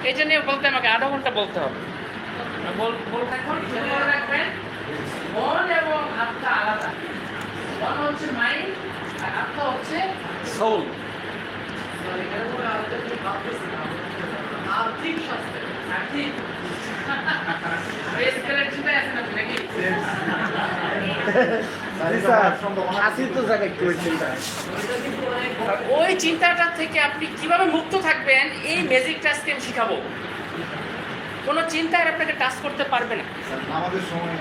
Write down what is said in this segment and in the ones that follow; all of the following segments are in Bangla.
এই জন্য বলতে আমাকে আধা ঘন্টা বলতে হবে। রাখবেন মন এবং আত্মা আলাদা। মন হচ্ছে মাইন্ড আর আত্মা হচ্ছে সোল। আর্থিক শাস্ত্র, আর্থিক ওই চিন্তাটা থেকে আপনি কিভাবে মুক্ত থাকবেন এই ম্যাজিকটা আজকে আমি শিখাবো। কোন চিন্তায় আপনাকে টাচ করতে পারবে না। আমাদের সময়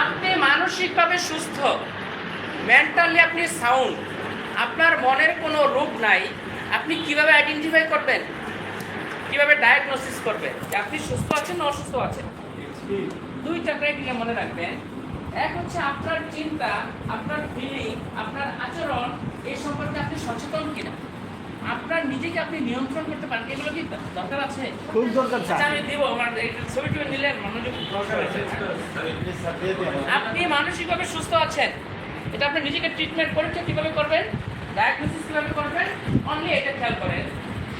আপনি মানসিকভাবে সুস্থ, মেন্টালি আপনি সাউন্ড, আপনার মনের কোনো রোগ নাই, আপনি কিভাবে আইডেন্টিফাই করবেন, কিভাবে ডায়াগনোসিস করবেন যে আপনি সুস্থ আছেন না অসুস্থ আছেন? দুইটা ক্রাইটেরিয়া মনে রাখবেন। এক হচ্ছে আপনার চিন্তা, আপনার ফিলিং, আপনার আচরণ, এই সম্পর্কে আপনি সচেতন কিনা, আপনার নিজেকে আপনি নিয়ন্ত্রণ করতে পারেন। এগুলো কি দরকার আছে? খুব দরকার। আমি দেবো আমার ছবিটি নিলে মনোযোগ দরকার আছে। আপনি মানসিকভাবে সুস্থ আছেন, এটা আপনি নিজেকে ট্রিটমেন্ট পরীক্ষা কিভাবে করবেন, ডায়াগনোসিস কিভাবে করবেন, অনলি এটা খেয়াল করেন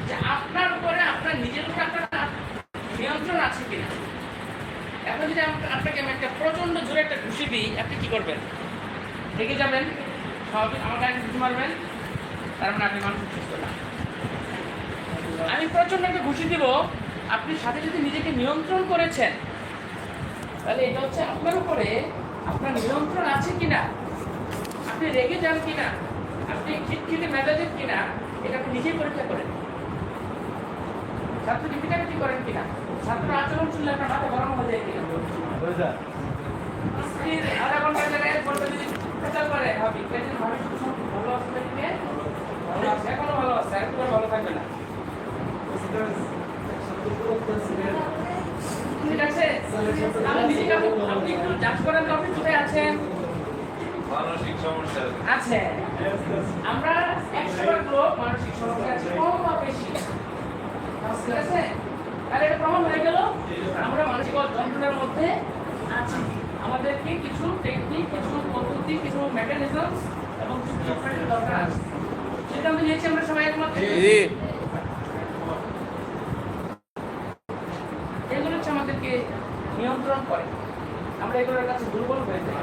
যে আপনার উপরে, আপনার নিজের উপরে আপনার নিয়ন্ত্রণ আছে কিনা। এখন যদি আপনাকে আমি একটা প্রচন্ড জোরে একটা ঘুষি দিই, আপনি কি করবেন? রেগে যাবেন, স্বাভাবিক আমার গায়ে ঘুষি মারবেন, তার মানে আপনি মানসিক সুস্থ না। আমি প্রচন্ড একটা ঘুষি দিব, আপনি সাথে সাথে নিজেকে নিয়ন্ত্রণ করেছেন, তাহলে এটা হচ্ছে আপনার উপরে আপনার নিয়ন্ত্রণ আছে কিনা, আপনি রেগে যান কিনা, আপনি খিটখিটে মেজাজের কিনা, এটা আপনি নিজেই পরীক্ষা করেন। ছাত্র কি করেন কিনা, ছাত্র আচরণ শুনলে আপনার মাথা গরম হয়ে যায় কিনা, আধা ঘন্টা জায়গায় এক ঘন্টা যদি প্রচার করে ভাবি ভালো আছে, এখনো ভালো আছে, একবার ভালো থাকবে না, ঠিক আছে? আপনি একটু জাজ করেন তো, আপনি কোথায় আছেন? মানসিক সমস্যা আছে। আমরা 100 লোক মানসিক সমস্যা আছে, কম বা বেশি, ঠিক আছে? তাহলে এটা প্রমাণ হয়ে গেল আমরা মানসিক যন্ত্রণার মধ্যে আছি। আমাদেরকে কিছু টেকনিক, কিছু পদ্ধতি, কিছু মেকানিজম এবং কিছু ট্রিটমেন্টের দরকার আছে। সেটা আমি নিয়েছি, আমরা সবাই একমত। এগুলো হচ্ছে আমাদেরকে নিয়ন্ত্রণ করে, আমরা এগুলোর কাছে দুর্বল হয়ে যাই।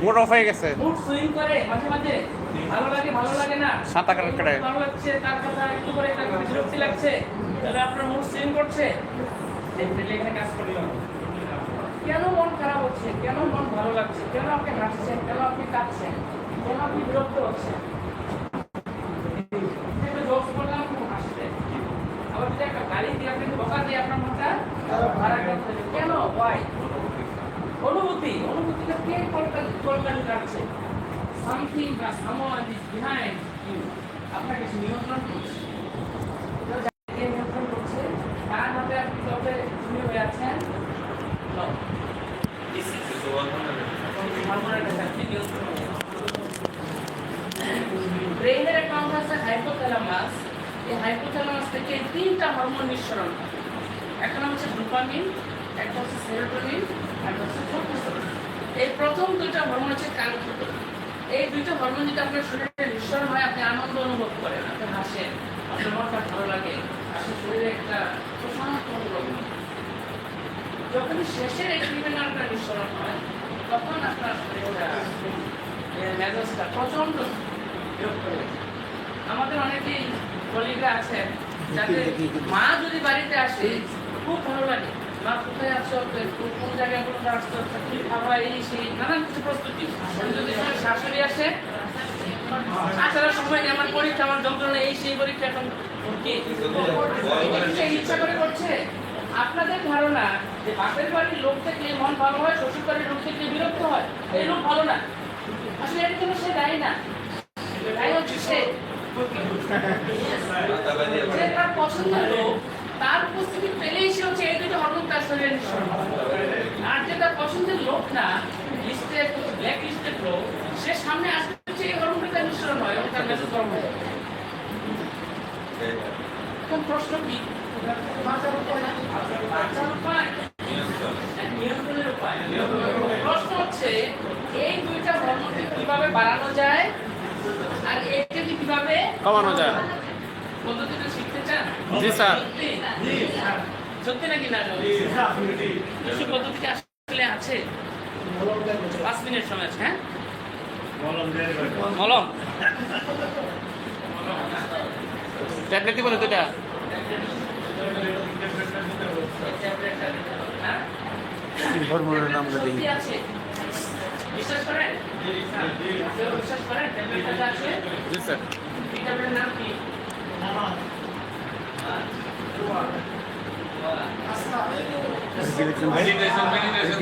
মুড অফ হয়ে গেছে, মুড সুইং করে মাঝে মাঝে, ভালো লাগে ভালো লাগে না, সাঁতার কাটে, ভালো লাগছে তার কথা একটু করে বিরক্তি লাগছে, তাহলে আপনার মুড সুইং করছে, এখানে কাজ করলাম। কেন মন খারাপ হচ্ছে, কেন মন ভালো লাগছে, কেন আপনি হাসছেন, কেন আপনি কাঁদছেন, কেন আপনি বিরক্ত হচ্ছেন, করলাম হাসছে, আবার যদি একটা গাড়ি দিয়ে আপনি বকা দিয়ে আপনার মনটা খারাপ করতে, কেন হয়? অনুভূতিটা কে কলকালি রাখছে, সামথিং বা সামওয়ান ইজ বিহাইন্ড ইউ, আপনাকে নিয়ন্ত্রণ করছে। নিয়ন্ত্রণ করছে তার হাতে আপনি কবে শুনে হয়ে আছেন, ব্রেইনের একটা অংশ আছে হাইপোথ্যালামাস। এই হাইপোথ্যালামাস থেকে 3টা হরমোন নিঃসরণ হয়। একটা নাম হচ্ছে ডোপামিন, একটা হচ্ছে সেরোটোনিন, একটা হচ্ছে কর্টিসল। এই প্রথম 2টা হরমোন হচ্ছে কাঙ্ক্ষিত। এই 2টা হরমোন যদি আপনার শরীরে নিঃসরণ হয়, আপনি আনন্দ অনুভব করেন, আপনি হাসেন, আপনার মনটা ভালো লাগে, আপনার শরীরে একটা প্রশান্ত অনুভব। যখন শেষের এই ক্রিমিনালটা নিঃসরণ হয়, তখন আপনার শরীরটা মেজাজটা প্রচন্ড বিরক্ত হয়ে যায়। আমাদের অনেকেই কলিগরা আছেন যাদের মা যদি বাড়িতে আসে খুব ভালো লাগে, মা কোথায় আসছো, কোন জায়গায় কোন আসছো, কি খাবার, এই সেই নানান কিছু প্রস্তুতি। যদি শাশুড়ি আসে, আসার সময় আমার পরীক্ষা, আমার যন্ত্রণা, এই সেই পরীক্ষা, এখন ইচ্ছা করে করছে, আপনাদের ধারণা যে বাপের বাড়ির লোক থেকে মন ভালো হয়, শ্বশুর বাড়ির লোক থেকে বিরক্ত হয়, এই লোক ভালো না। আসলে এর জন্য সে দায়ী না, দায়ী হচ্ছে সে। যে তার পছন্দের লোক, তার উপস্থিতি পেলেই সে হচ্ছে এই দুটো হরমোন তার শরীরে নিঃসরণ হয়। আর যে তার পছন্দের লোক না, লিস্টেড ব্ল্যাক লিস্টেড লোক, সে সামনে আসলে হচ্ছে এই হরমোনটা তার নিঃসরণ হয় এবং তার মেসেজ গরম হয়ে যায়। এখন প্রশ্ন কি? বাঁচার উপায় না? বাঁচার উপায়? নিয়ন্ত্রণের উপায়। প্রশ্ন হচ্ছে এই দুইটা হরমোনকে কিভাবে বাড়ানো যায় আর এটাকে কিভাবে কমানো যায়? পদ্ধতিটা শিখতে চান? জি স্যার। সত্যি নাকি না? কিছু পদ্ধতি আসলে আছে। 5 মিনিট সময় আছে। হ্যাঁ, মলম ট্যাবলেট দিব না দুটা। হরমোনের নাম দেখি আছে। বিশ্বাস করেন? বিশ্বাস করেন ট্যাবলেটটা আছে? জি স্যার। এই ট্যাবলেটের নাম কি? Meditation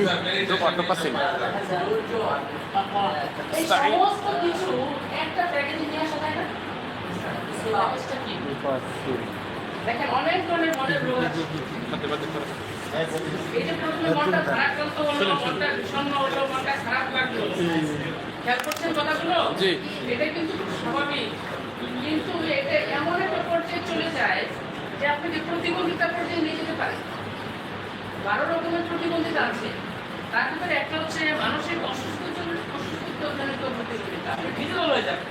sir, meditation. এই সমস্ত কিছু একটা প্যাকেজে নিয়ে আসা যায় না? প্যাকেজটা কি? দেখেন অনেক ধরনের মনের রোগ আছে। এই যে প্রথমে মনটা ভারাক্রান্ত হলো, মনটা বিষণ্ণ হলো, মনটা খারাপ লাগলো, খেয়াল করছেন কথাগুলো? জি। এটা কিন্তু খুব স্বাভাবিক, কিন্তু এটা এমন একটা পর্যায়ে চলে যায় যে আপনাকে প্রতিবন্ধিতা পর্যায়ে নিয়ে যেতে পারে। 12 রকমের প্রতিবন্ধিতা আছে, তার ভিতরে একটা হচ্ছে মানসিক অসুস্থতাজনিত প্রতিবন্ধিতা। আপনি ডিজিটাল হয়ে যাবেন।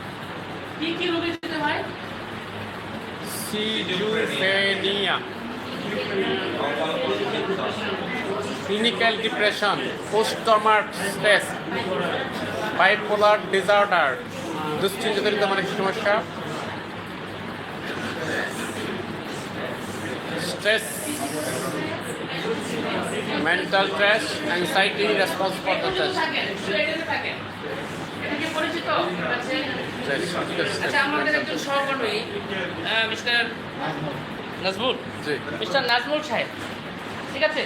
কি কি রোগে যেতে হয়? Schizophrenia, clinical depression, post traumatic stress, bipolar disorder, দুশ্চিন্তাজনিত মানসিক সমস্যা, stress, mental stress, anxiety, response for the stress. এটা কি পরিচিত? আচ্ছা, আমাদের একজন সহকর্মী মিস্টার নাজমুল, জি। মিস্টার নাজমুল সাহেব, ঠিক আছে?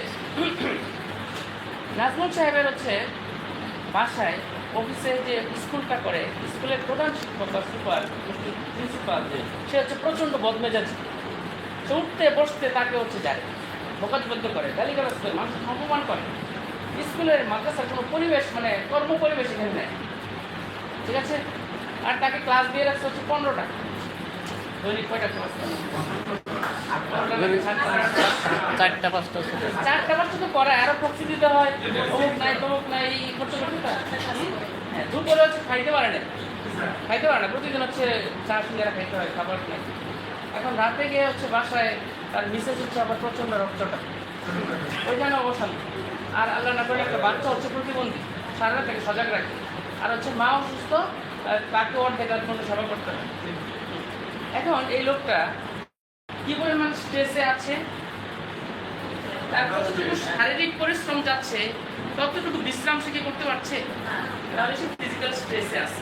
নাজমুল সাহেবের হচ্ছে বাসায় অফিসে যে স্কুলটা করে, স্কুলের প্রধান শিক্ষক বা সুপার প্রিন্সিপাল, যে সে হচ্ছে প্রচণ্ড বদমেজাজ। সে উঠতে বসতে তাকে হচ্ছে যায় বকাজবদ্ধ করে, গালিগালাজ করে, মানুষকে অপমান করে। স্কুলের মাদ্রাসার কোনো পরিবেশ, মানে কর্ম পরিবেশ এখানে নেই, ঠিক আছে? আর তাকে ক্লাস দিয়ে রাখছে হচ্ছে 15টা। দৈনিক কয়টা ক্লাস? 4টা 5টা। 4টা 5টা তো করায়, আরো প্রক্সি দিতে হয়, অমুক নাই তমুক নাই, এই করতে করতে হ্যাঁ, দুপুরে হচ্ছে খাইতে পারে না, প্রতিদিন হচ্ছে চা সিঙ্গারা খাইতে হয়, খাবার খাই। এখন রাতে গিয়ে হচ্ছে বাসায় তার মিসেস হচ্ছে আবার প্রচণ্ড রক্তটা, ওইখানে অবসান। আর আল্লাহ না করে একটা বাচ্চা হচ্ছে প্রতিবন্ধী, সারা রাত তাকে সজাগ রাখে। আর হচ্ছে মা অসুস্থ, তাকে অর্ধেক জন্য সেবা করতে হয়। এখন এই লোকটা কি পরিমাণ স্ট্রেসে আছে, তার কতটুকু শারীরিক পরিশ্রম যাচ্ছে, ততটুকু বিশ্রাম সে কি করতে পারছে? তাহলে সে ফিজিক্যাল স্ট্রেসে আছে।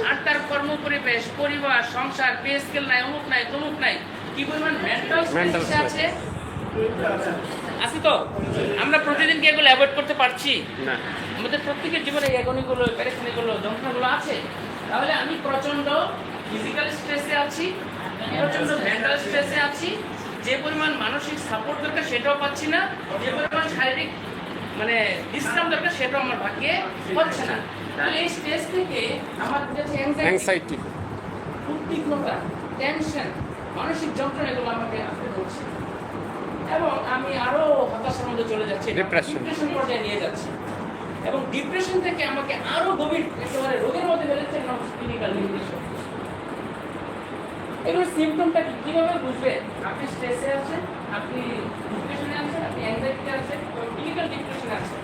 আর তার কর্ম পরিবেশ, পরিবার, সংসার, পে স্কেল নাই, অমুক নাই তমুক নাই, কি পরিমাণ মেন্টাল স্ট্রেসে আছে। আছে তো? আমরা প্রতিদিন কি এগুলো অ্যাভয়েড করতে পারছি না। আমাদের প্রত্যেকের জীবনে এই এগোনিগুলো, প্যারেশানিগুলো, যন্ত্রণাগুলো আছে। তাহলে আমি প্রচণ্ড ফিজিক্যাল স্ট্রেসে আছি, প্রচণ্ড মেন্টাল স্ট্রেসে আছি, যে পরিমাণ মানসিক সাপোর্ট দরকার সেটাও পাচ্ছি না, যে পরিমাণ শারীরিক মানে বিশ্রাম দরকার সেটাও আমার ভাগ্যে হচ্ছে না। তাহলে এই স্ট্রেস থেকে আমার কাছে অ্যাংজাইটি, উদ্বিগ্নতা, টেনশন, মানসিক যন্ত্রণা এগুলো আমাকে আঁকড়ে ধরছে এবং আমি আরো হতাশার মধ্যে চলে যাচ্ছি, ডিপ্রেশন পর্যায়ে নিয়ে যাচ্ছি। এবং ডিপ্রেশন থেকে আমাকে আরো গভীর একেবারে রোগের মধ্যে ফেলেছে ক্লিনিক্যাল ডিপ্রেশন। এগুলো সিমটমটা কিভাবে বুঝবে? আপনি স্ট্রেসে আছেন, আপনি ডিপ্রেশনে আছেন, আপনি অ্যাংজাইটিতে আছেন, ক্লিনিক্যাল ডিপ্রেশনে আছেন,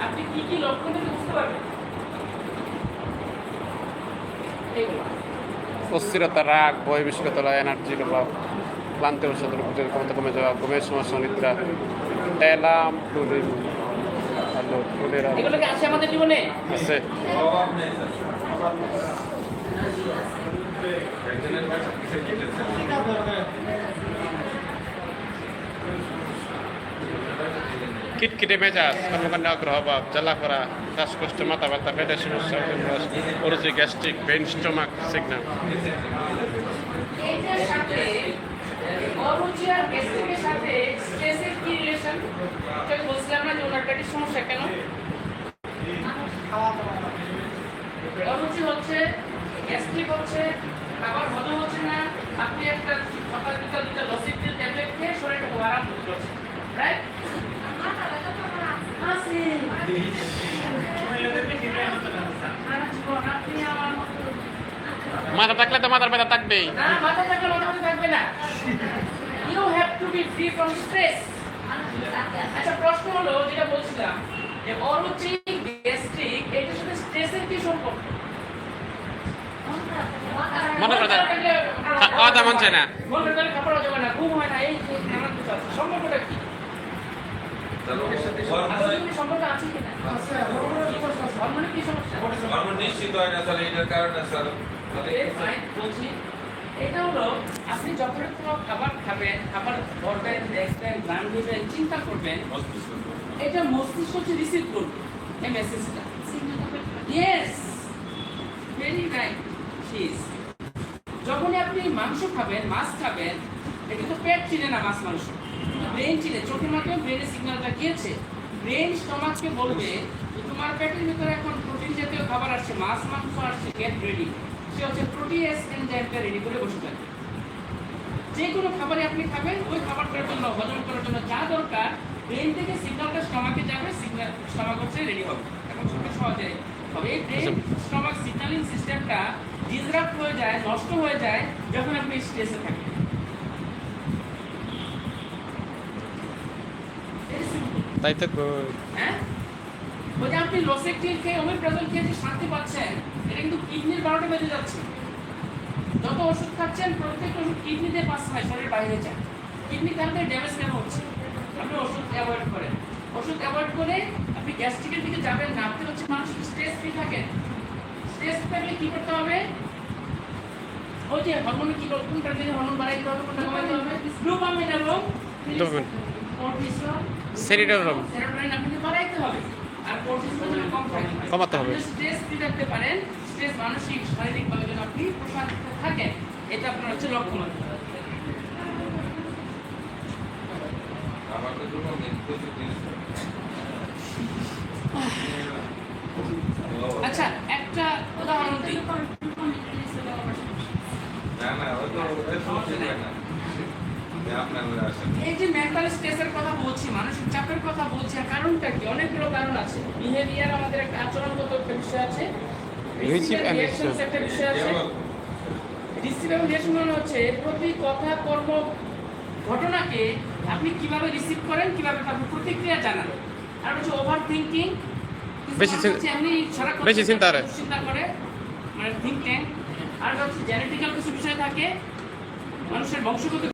আপনি কি কি লক্ষণ থেকে বুঝতে পারবেন? এইগুলো অস্থিরতা, রাগ, ভয়, বিস্ফোরণতা, এনার্জির অভাব, ক্লান্তি, অবসাদ, ক্ষমতা কমে যাওয়া, ঘুমের সমস্যা, নিদ্রা, টেলাম, এগুলো কি আছে আমাদের জীবনে? আছে। অভাব নেই স্যার। একজনের কাছে খিটখিটে মেজাজ, কর্মকাণ্ডে আগ্রহ অভাব, জ্বালা করা, শ্বাসকষ্ট, মাথা ব্যথা, পেটের সমস্যা, অরুচি, গ্যাস্ট্রিক, ব্রেন, স্টোমাক সিগন্যাল। এইটার সাথে অরুচি আর গ্যাস্ট্রিকের সাথে স্ট্রেসের কি রিলেশন? আমি বলছিলাম না যে ওনার পেটের সমস্যা কেন? অরুচি হচ্ছে, গ্যাস্ট্রিক হচ্ছে, খাবার হজম হচ্ছে না, আপনি একটা সকাল বিকাল দুটো লসিটির ট্যাবলেট খেয়ে শরীরটা খুব আরাম করছে, রাইট? আপনি আমার মতো মাথা থাকলে তো মাথার ব্যথা থাকবেই। না, মাথা থাকলে মাথা থাকবে না। You have to be free from stress. আচ্ছা, প্রশ্ন হলো যেটা বলছিলাম যে অরুচি, গ্যাস্ট্রিক এটার সাথে স্ট্রেসের কি সম্পর্ক? মনে করে খাওয়া দাওয়া মানছে না, মনে করে খাবার হজম হয় না, ঘুম হয় না, এই যে নানান কিছু আছে। সম্পর্কটা কি? আসলে সম্পর্ক আছে কিনা? হরমোনের কি সমস্যা? হরমোন নিশ্চিত হয় না, তাহলে এটার কারণে স্যার বলছি এটা হলো আপনি যখন কোনো খাবার খাবেন, খাবার ধরবেন, দেখবেন, গান দিবেন, চিন্তা করবেন, এটা মস্তিষ্ক হচ্ছে রিসিভ করবে এই মেসেজটা। Yes, very right. যখনই আপনি মাংস খাবেন, মাছ খাবেন, এটা তো পেট চিনে না, মাছ মাংস ব্রেন চিনে, চোখের মাধ্যমে ব্রেনের সিগন্যালটা গিয়েছে। ব্রেন স্টমাককে বলবে যে তোমার পেটের ভিতরে এখন প্রোটিন জাতীয় খাবার আসছে, মাছ মাংস আসছে, গেট রেডি। সে হচ্ছে প্রোটিয়েস এনজাইমটা রেডি করে বসে থাকে। যে কোনো খাবারই আপনি খাবেন, ওই খাবারটার জন্য, হজম করার জন্য যা দরকার, ব্রেন থেকে সিগন্যালটা স্টমাকে যাবে, সিগন্যাল স্টমাক হচ্ছে রেডি হবে। এখন খুব সহজে হবে। এই ব্রেন স্টমাক সিগন্যালিং সিস্টেমটা ডিসরাপ্ট হয়ে যায়, নষ্ট হয়ে যায় যখন আপনি স্ট্রেসে থাকেন। তাই তো হ্যাঁ, ওই যে আপনি লসেকটিন খেয়ে, ওমিপ্রাজল খেয়ে যে শান্তি পাচ্ছেন, এটা কিন্তু কিডনির 12টা বেজে যাচ্ছে। যত ওষুধ খাচ্ছেন, প্রত্যেক ওষুধ কিডনিতে পাস হয়, শরীরের বাইরে যায়। কিডনি কারণে ড্যামেজ কেন হচ্ছে? আপনি ওষুধ অ্যাভয়েড করেন। ওষুধ অ্যাভয়েড করে আপনি গ্যাস্ট্রিকের দিকে যাবেন না, আপনি হচ্ছে মানসিক স্ট্রেস ফ্রি থাকেন। স্ট্রেস থাকলে কি করতে হবে? ওই যে হরমোন কি কোনটা দিলে হরমোন বাড়াইতে হবে, কোনটা কমাইতে হবে? ডোপামিন এবং কর্টিসল, সেরোটোনিন আপনাকে বাড়াইতে হবে। আর কর্টিসল যেন কম থাকে, কমাতে হবে। স্ট্রেস ফ্রি থাকতে পারেন, স্ট্রেস মানসিক শারীরিকভাবে যেন আপনি প্রশান্তিতে থাকেন, এটা আপনার হচ্ছে লক্ষ্যমাত্রা। আমাকে তো প্রচুর জিনিস আচ্ছা, একটা উদাহরণ দিই। না না, ওই তো সমস্যা না, আপনার আসেন। এই যে মেন্টাল স্ট্রেসের কথা বলছি, মানসিক চাপের কথা বলছি, আর কারণটা কি? অনেকগুলো কারণ আছে। বিহেভিয়ার আমাদের একটা আচরণগত একটা বিষয় আছে, রিসিভ এন্ড রিঅ্যাকশনস একটা বিষয় আছে। রিসিভ এবং রিঅ্যাকশন মানে হচ্ছে প্রতি কথা, কর্ম, ঘটনাকে আপনি কিভাবে রিসিভ করেন, কিভাবে আপনি প্রতিক্রিয়া জানান। আর হচ্ছে ওভার থিংকিং, বেশি চিন্তা করে, মানে থিঙ্ক ট্যাঙ্ক। আর হচ্ছে জেনেটিক্যাল কিছু বিষয় থাকে, মানুষের বংশগত